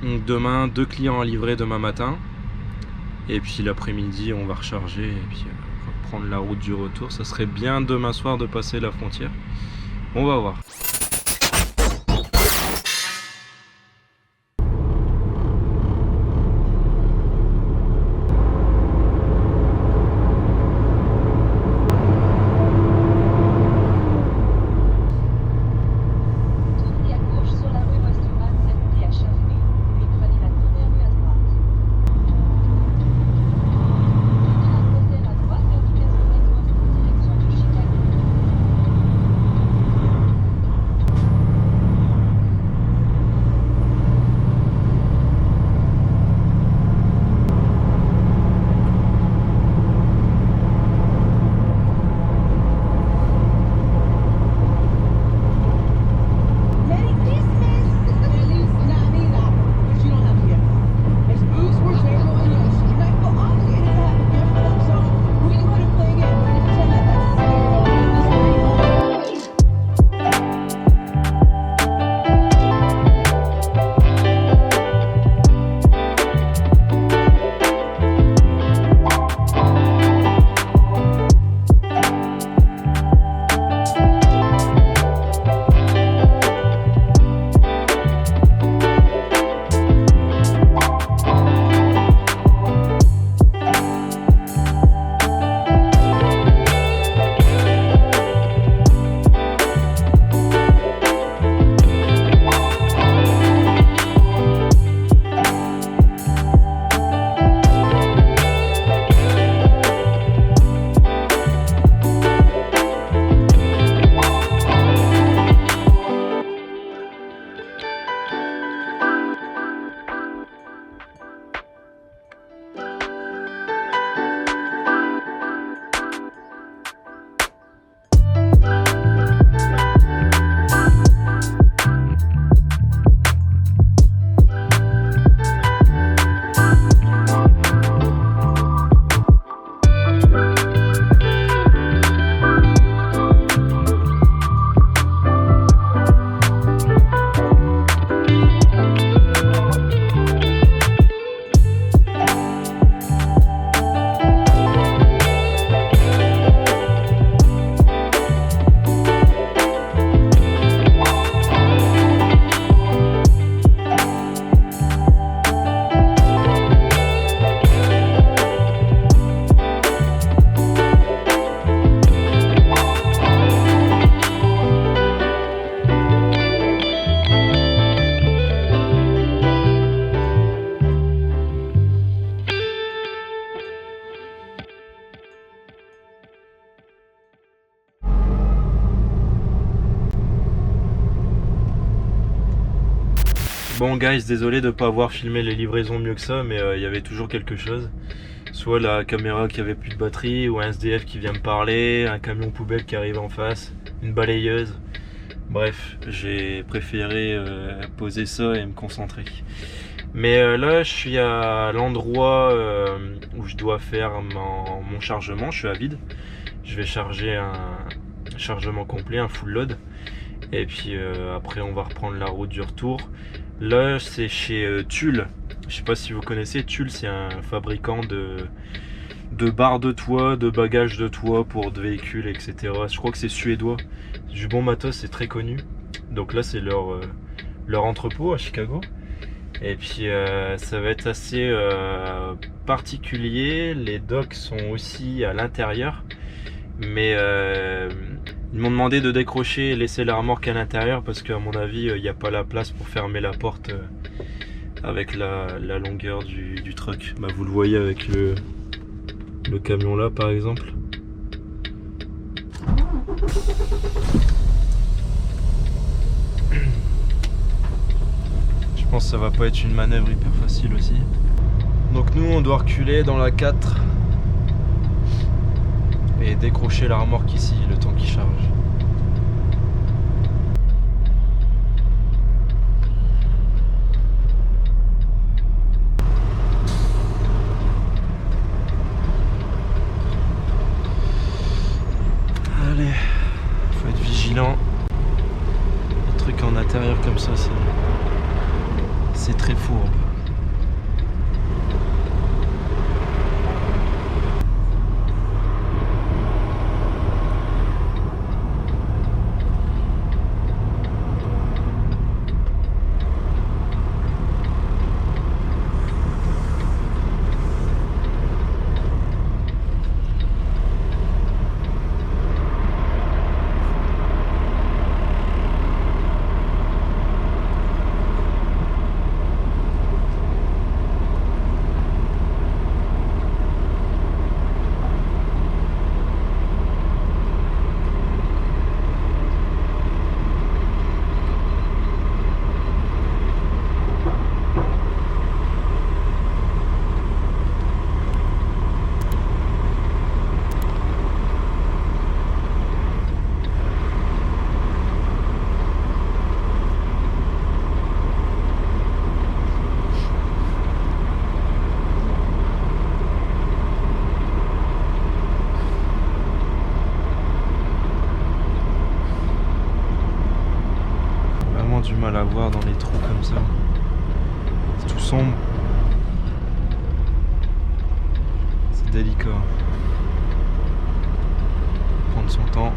Donc demain, 2 clients à livrer demain matin. Et puis l'après-midi, on va recharger et puis prendre la route du retour. Ça serait bien demain soir de passer la frontière. On va voir. Bon guys, désolé de ne pas avoir filmé les livraisons mieux que ça, mais il y avait toujours quelque chose. Soit la caméra qui avait plus de batterie, ou un SDF qui vient me parler, un camion poubelle qui arrive en face, une balayeuse. Bref, j'ai préféré poser ça et me concentrer. Mais là, je suis à l'endroit où je dois faire mon chargement. Je suis à vide. Je vais charger un chargement complet, un full load. Et puis après, on va reprendre la route du retour. Là, c'est chez Tulle. Je sais pas si vous connaissez. Tulle, c'est un fabricant de barres de toit, de bagages de toit pour de véhicules, etc. Je crois que c'est suédois. Du bon matos, c'est très connu. Donc là, c'est leur entrepôt à Chicago. Et puis ça va être assez particulier. Les docks sont aussi à l'intérieur. Mais ils m'ont demandé de décrocher et laisser la remorque à l'intérieur parce qu'à mon avis, il n'y a pas la place pour fermer la porte avec la longueur du truck. Bah, vous le voyez avec le camion là par exemple. Je pense que ça va pas être une manœuvre hyper facile aussi. Donc nous on doit reculer dans la 4 et décrocher la remorque ici le temps qu'il charge. Allez, faut être vigilant. Les trucs en intérieur comme ça, c'est très fourré. rampe. Du mal à voir dans les trous comme ça. C'est tout sombre. C'est délicat. Prendre son temps.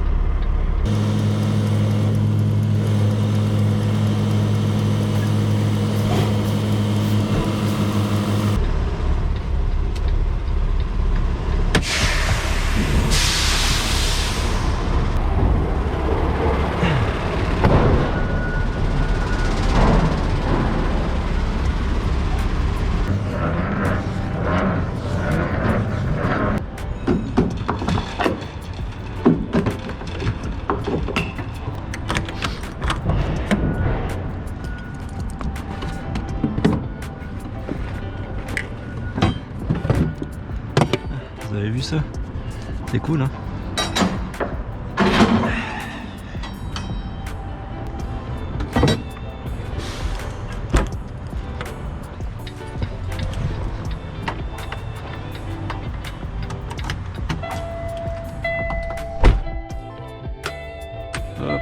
Vous avez vu ça? C'est cool, hein? Hop.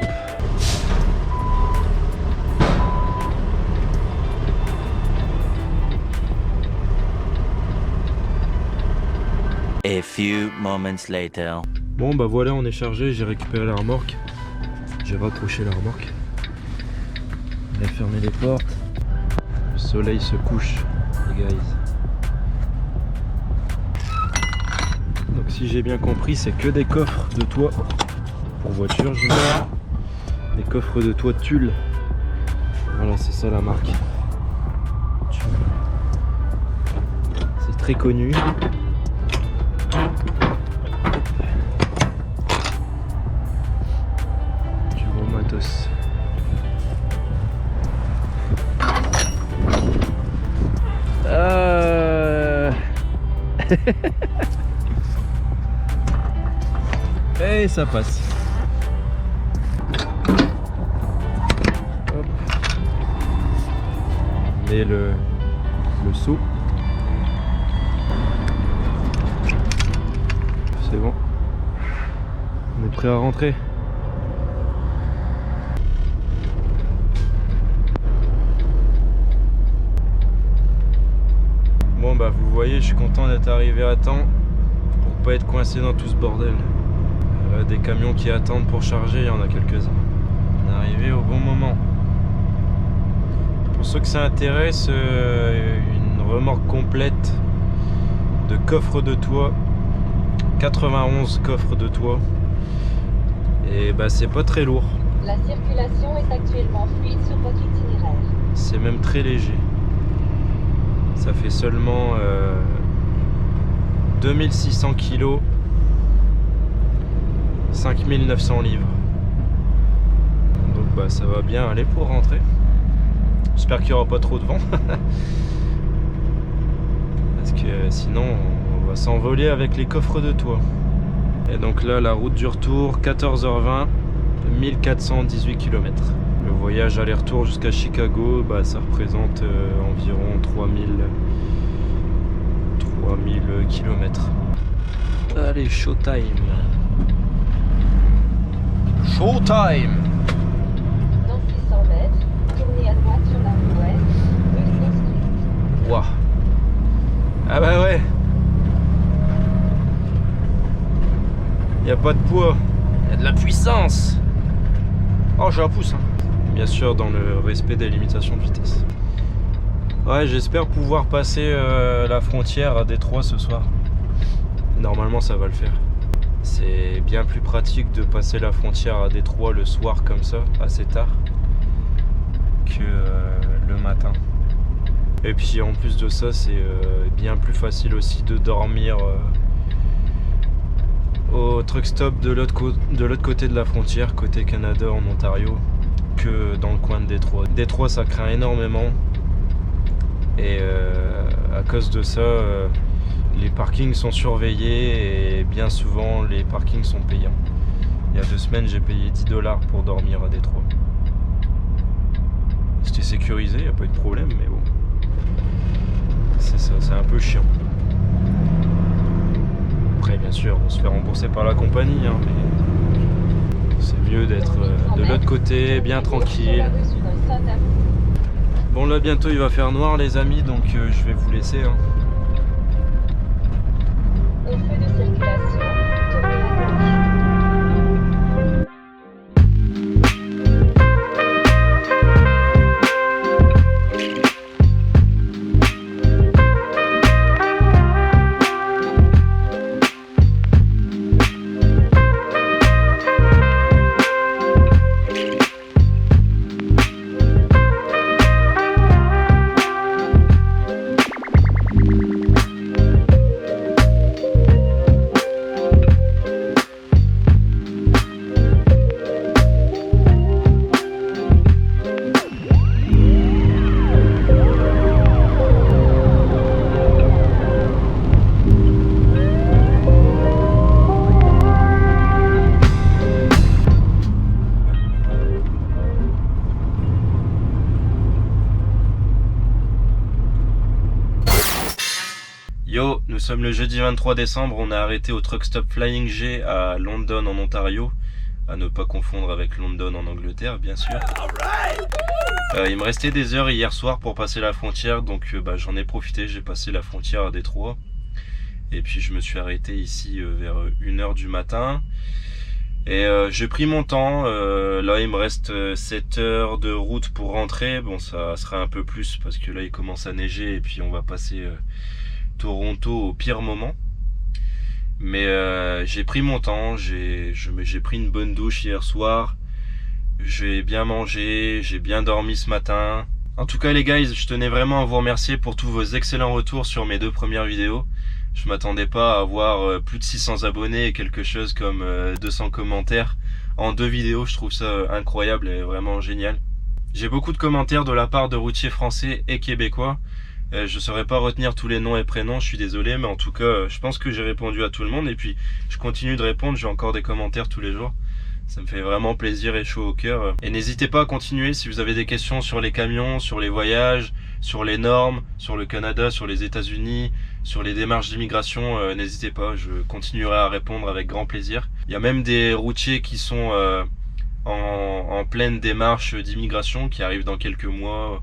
A few moments later. Bon bah voilà, on est chargé, j'ai récupéré la remorque. J'ai raccroché la remorque. On a fermé les portes. Le soleil se couche, les guys. Donc si j'ai bien compris, c'est que des coffres de toit pour voiture, je veux dire. Des coffres de toit Tulle. Voilà, c'est ça la marque. C'est très connu. Du gros matos. Et ça passe. Hop. Et le seau. C'est bon. On est prêt à rentrer. Bon bah vous voyez, je suis content d'être arrivé à temps pour pas être coincé dans tout ce bordel. Des camions qui attendent pour charger, il y en a quelques-uns. On est arrivé au bon moment. Pour ceux que ça intéresse, une remorque complète de coffres de toit, 91 coffres de toit, et bah c'est pas très lourd. La circulation est actuellement fluide sur votre itinéraire. C'est même très léger. Ça fait seulement 2600 kg, 5900 livres. Donc bah ça va bien aller pour rentrer. J'espère qu'il n'y aura pas trop de vent. Parce que sinon on va s'envoler avec les coffres de toit. Et donc là la route du retour, 14h20, 1418 km. Le voyage aller-retour jusqu'à Chicago, bah, ça représente environ 3000 km. Allez, showtime. Showtime. Dans 600 mètres, tournez à droite sur la rue ouest, 2 Street. Waouh. Ah bah ouais. Il n'y a pas de poids, il y a de la puissance. Oh, j'ai un pouce, hein. Bien sûr, dans le respect des limitations de vitesse. Ouais, j'espère pouvoir passer la frontière à Détroit ce soir. Normalement, ça va le faire. C'est bien plus pratique de passer la frontière à Détroit le soir comme ça, assez tard, que le matin. Et puis en plus de ça, c'est bien plus facile aussi de dormir au truck stop de l'autre côté de la frontière, côté Canada en Ontario, que dans le coin de Détroit. Détroit, ça craint énormément. Et à cause de ça, les parkings sont surveillés et bien souvent les parkings sont payants. Il y a 2 semaines, j'ai payé 10 $ pour dormir à Détroit. C'était sécurisé, il n'y a pas eu de problème, mais bon. C'est ça, c'est un peu chiant. Après, bien sûr, on se fait rembourser par la compagnie, hein, mais c'est mieux d'être de l'autre côté, bien tranquille. Bon, là, bientôt, il va faire noir, les amis, donc je vais vous laisser. Hein. Au feu de circulation, tournez à gauche. Yo, nous sommes le jeudi 23 décembre, on a arrêté au Truck Stop Flying J à London en Ontario, à ne pas confondre avec London en Angleterre bien sûr. Il me restait des heures hier soir pour passer la frontière, donc j'en ai profité, j'ai passé la frontière à Détroit. Et puis je me suis arrêté ici vers 1h du matin. Et j'ai pris mon temps, là il me reste 7 heures de route pour rentrer, bon ça sera un peu plus parce que là il commence à neiger et puis on va passer Toronto au pire moment. Mais j'ai pris mon temps, j'ai pris une bonne douche hier soir, j'ai bien mangé, j'ai bien dormi ce matin. En tout cas les guys, je tenais vraiment à vous remercier pour tous vos excellents retours sur mes 2 premières vidéos. Je m'attendais pas à avoir plus de 600 abonnés et quelque chose comme 200 commentaires en 2 vidéos. Je trouve ça incroyable et vraiment génial. J'ai beaucoup de commentaires de la part de routiers français et québécois. Je ne saurais pas retenir tous les noms et prénoms, je suis désolé, mais en tout cas, je pense que j'ai répondu à tout le monde. Et puis, je continue de répondre, j'ai encore des commentaires tous les jours. Ça me fait vraiment plaisir et chaud au cœur. Et n'hésitez pas à continuer si vous avez des questions sur les camions, sur les voyages, sur les normes, sur le Canada, sur les États-Unis, sur les démarches d'immigration. N'hésitez pas, je continuerai à répondre avec grand plaisir. Il y a même des routiers qui sont en pleine démarche d'immigration qui arrivent dans quelques mois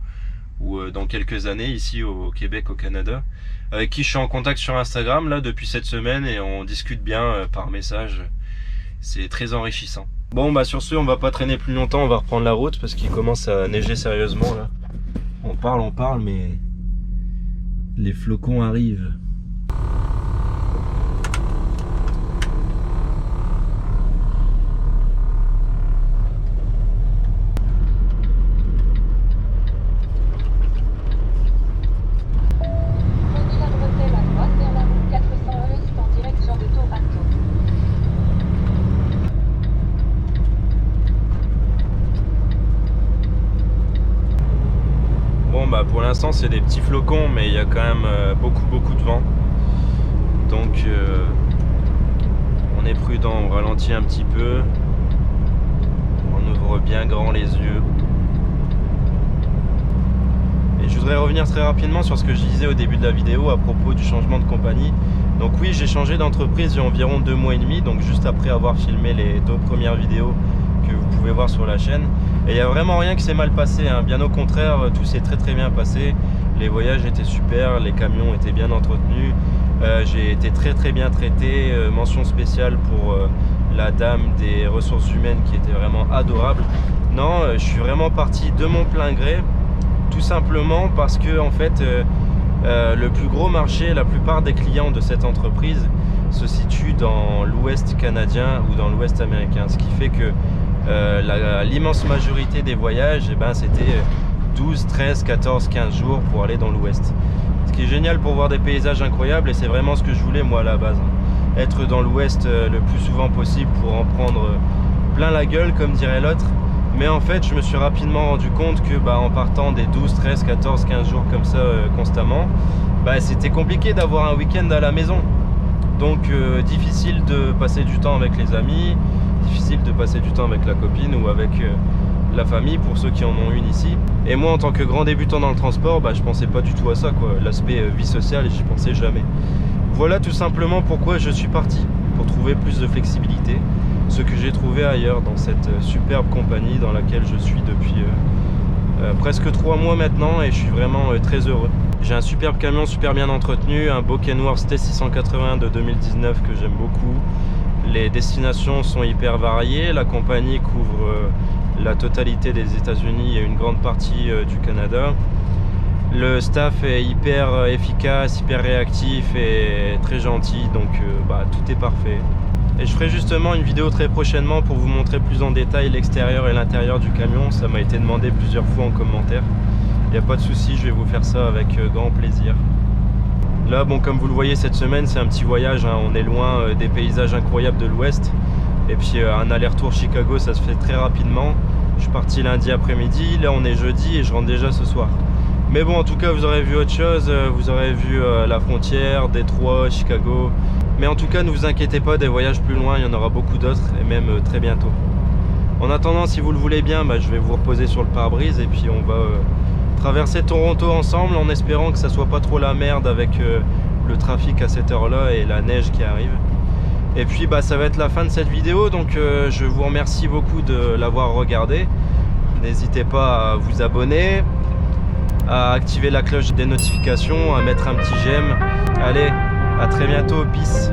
ou dans quelques années ici au Québec, au Canada, avec qui je suis en contact sur Instagram là depuis cette semaine et on discute bien par message. C'est très enrichissant. Bon sur ce, on va pas traîner plus longtemps, on va reprendre la route parce qu'il commence à neiger sérieusement là. On parle, mais les flocons arrivent. Pour l'instant c'est des petits flocons, mais il y a quand même beaucoup de vent, donc on est prudent, on ralentit un petit peu, on ouvre bien grand les yeux. Et je voudrais revenir très rapidement sur ce que je disais au début de la vidéo à propos du changement de compagnie. Donc oui, j'ai changé d'entreprise il y a environ 2 mois et demi, donc juste après avoir filmé les 2 premières vidéos que vous pouvez voir sur la chaîne. Et il n'y a vraiment rien qui s'est mal passé, hein. Bien au contraire, tout s'est très bien passé. Les voyages étaient super, les camions étaient bien entretenus. J'ai été très bien traité. Mention spéciale pour la dame des ressources humaines qui était vraiment adorable. Non, je suis vraiment parti de mon plein gré, tout simplement parce que en fait, le plus gros marché, la plupart des clients de cette entreprise se situent dans l'ouest canadien ou dans l'ouest américain, ce qui fait que l'immense majorité des voyages, c'était 12, 13, 14, 15 jours pour aller dans l'ouest. Ce qui est génial pour voir des paysages incroyables, et c'est vraiment ce que je voulais moi à la base. Être dans l'ouest le plus souvent possible pour en prendre plein la gueule, comme dirait l'autre. Mais en fait, je me suis rapidement rendu compte que en partant des 12, 13, 14, 15 jours comme ça constamment, c'était compliqué d'avoir un week-end à la maison. Donc difficile de passer du temps avec les amis, difficile de passer du temps avec la copine ou avec la famille pour ceux qui en ont une ici. Et moi en tant que grand débutant dans le transport, je pensais pas du tout à ça, quoi. L'aspect vie sociale, j'y pensais jamais. Voilà tout simplement pourquoi je suis parti, pour trouver plus de flexibilité, ce que j'ai trouvé ailleurs dans cette superbe compagnie dans laquelle je suis depuis presque 3 mois maintenant, et je suis vraiment très heureux. J'ai un superbe camion super bien entretenu, un beau Kenworth T680 de 2019 que j'aime beaucoup. Les destinations sont hyper variées, la compagnie couvre la totalité des États-Unis et une grande partie du Canada. Le staff est hyper efficace, hyper réactif et très gentil, donc tout est parfait. Et je ferai justement une vidéo très prochainement pour vous montrer plus en détail l'extérieur et l'intérieur du camion. Ça m'a été demandé plusieurs fois en commentaire. Il n'y a pas de souci, je vais vous faire ça avec grand plaisir. Là, comme vous le voyez, cette semaine, c'est un petit voyage, hein. On est loin des paysages incroyables de l'Ouest. Et puis un aller-retour Chicago, ça se fait très rapidement. Je suis parti lundi après-midi, là on est jeudi et je rentre déjà ce soir. Mais bon, en tout cas, vous aurez vu autre chose. Vous aurez vu la frontière, Détroit, Chicago. Mais en tout cas, ne vous inquiétez pas, des voyages plus loin, il y en aura beaucoup d'autres, et même très bientôt. En attendant, si vous le voulez bien, je vais vous reposer sur le pare-brise et puis on va traverser Toronto ensemble, en espérant que ça soit pas trop la merde avec le trafic à cette heure-là et la neige qui arrive. Et puis ça va être la fin de cette vidéo, donc je vous remercie beaucoup de l'avoir regardé. N'hésitez pas à vous abonner, à activer la cloche des notifications, à mettre un petit j'aime. Allez, à très bientôt, peace.